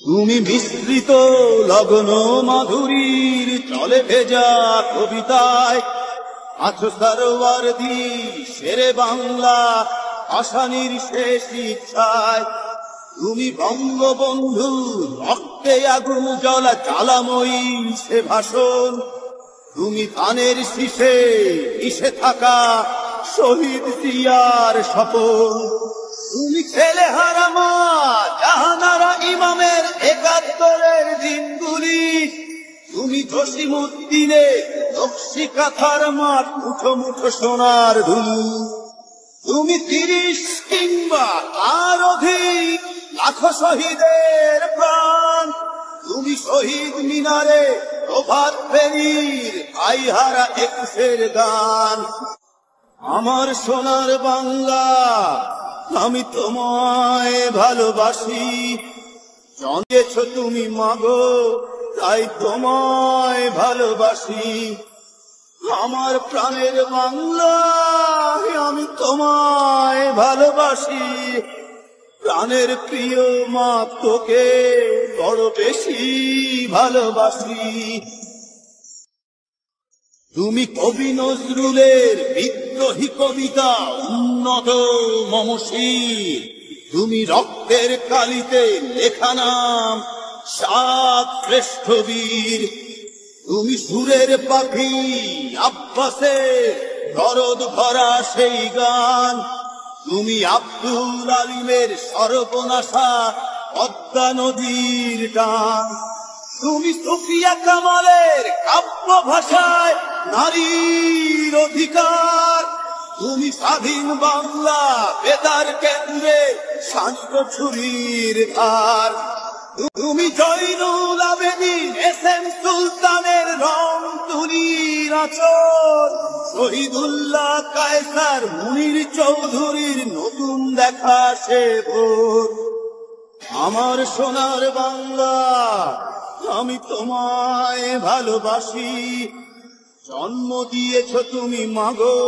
তুমি মিশ্রিত লগ্ন মাধুরীর চলে ভেজা কবিতায় আছো সরওয়ারদি শেরে বাংলা আসানির শেষ ইচ্ছায়। তুমি বঙ্গবন্ধু রক্তে আগুন জ্বলা জ্বালাময়ী সে ভাষণ। তুমি ধানের শীষে মিশে থাকা শহীদ জিয়ার স্বপন। তুমি ছেলে হারামা জাহানারা ইমামের ৭১-এর দিনগুলি। তুমি জসিমউদ্দিনের নকশি কাঁথার মাঠ মুঠো মুঠো সোনার ধুলি। তুমি ৩০ কিংবা তার অধিক লাখো শহীদের প্রাণ। তুমি শহীদ মিনারে প্রভাত ফেরির আইহারা ২১-এর গান। আমার সোনার বাংলা আমি তোমায় ভালোবাসি। জন্মেছ তুমি মাগো তাই তোমায় ভালোবাসি। আমার প্রাণের বাংলা আমি তোমায় ভালোবাসি। প্রাণের প্রিয় মা তোকে বড় বেশি ভালোবাসি। তুমি কবি নজরুলের বিদ্রোহী কবিতা উন্নত মমশির। তুমি রক্তের কালিতে লেখা নাম ৭ শ্রেষ্ঠ বীর। তুমি সুরের পাখি আব্বাসের দরদ ভরা সেই গান। তুমি আব্দুল আলিমের সর্বনাশা পদ্মা নদীর টান। তুমি সুফিয়া কামালের কাব্য ভাষায় নারীর অধিকার। তুমি স্বাধীন বাংলা বেতার কেন্দ্রে শান্ত ছুরির ধার। তুমি জয়নুল আবেদিন এস.এম. সুলতানের রং তুলির আঁচল। শহীদুল্লাহ কায়সার মুনির চৌধুরীর নতুন দেখা সে ভোর। আমার সোনার বাংলা আমি তোমায় ভালোবাসি। জন্ম দিয়েছ তুমি মাগো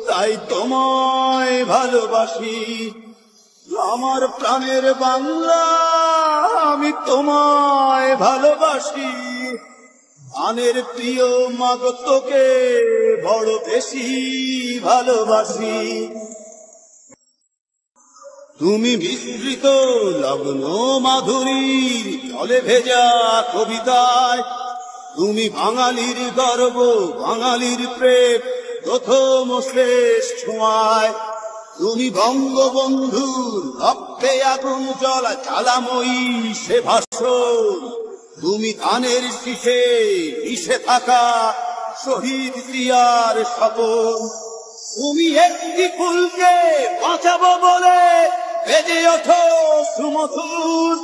তাই তোমায় ভালোবাসি। আমার প্রাণের বাংলা আমি তোমায় ভালোবাসি। প্রাণের প্রিয় মাগো তোকে বড় বেশি ভালোবাসি। তুমি বিস্মৃত লগ্ন মাধুরীর জলে ভেজা কবিতায়। তুমি বাঙালির গর্ব বাঙালির প্রেম প্রথম শেষ ছোঁয়ায়। তুমি বঙ্গবন্ধুর রক্তে আগুন জ্বলা জ্বালাময়ী সে ভাষণ। তুমি ধানের শীষে মিশে থাকা শহীদ জিয়ার স্বপন। তুমি একটি ফুলকে বাঁচাবো বলে বেজে ওঠো সুমধুর।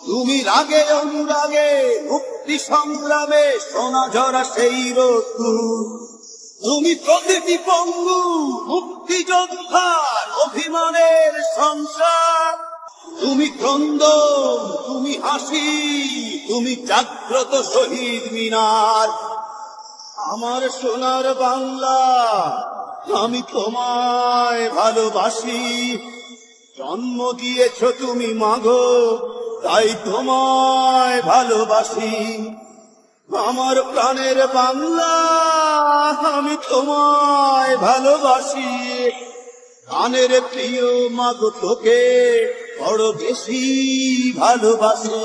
তুমি রাগে অনুরাগে মুক্তি সংগ্রামে সোনা ঝরা সেই রোদ্দুর। তুমি প্রতিটি পঙ্গু মুক্তিযোদ্ধার অভিমানের সংসার। তুমি ক্রন্দন তুমি হাসি তুমি জাগ্রত শহীদ মিনার। আমার সোনার বাংলা আমি তোমায় ভালোবাসি। জন্ম দিয়েছ তুমি মাগো তাই তোমায় ভালোবাসি। আমার প্রাণের বাংলা আমি তোমায় ভালোবাসি। প্রাণের প্রিয় মাগো তোকে বড় বেশি ভালোবাসি।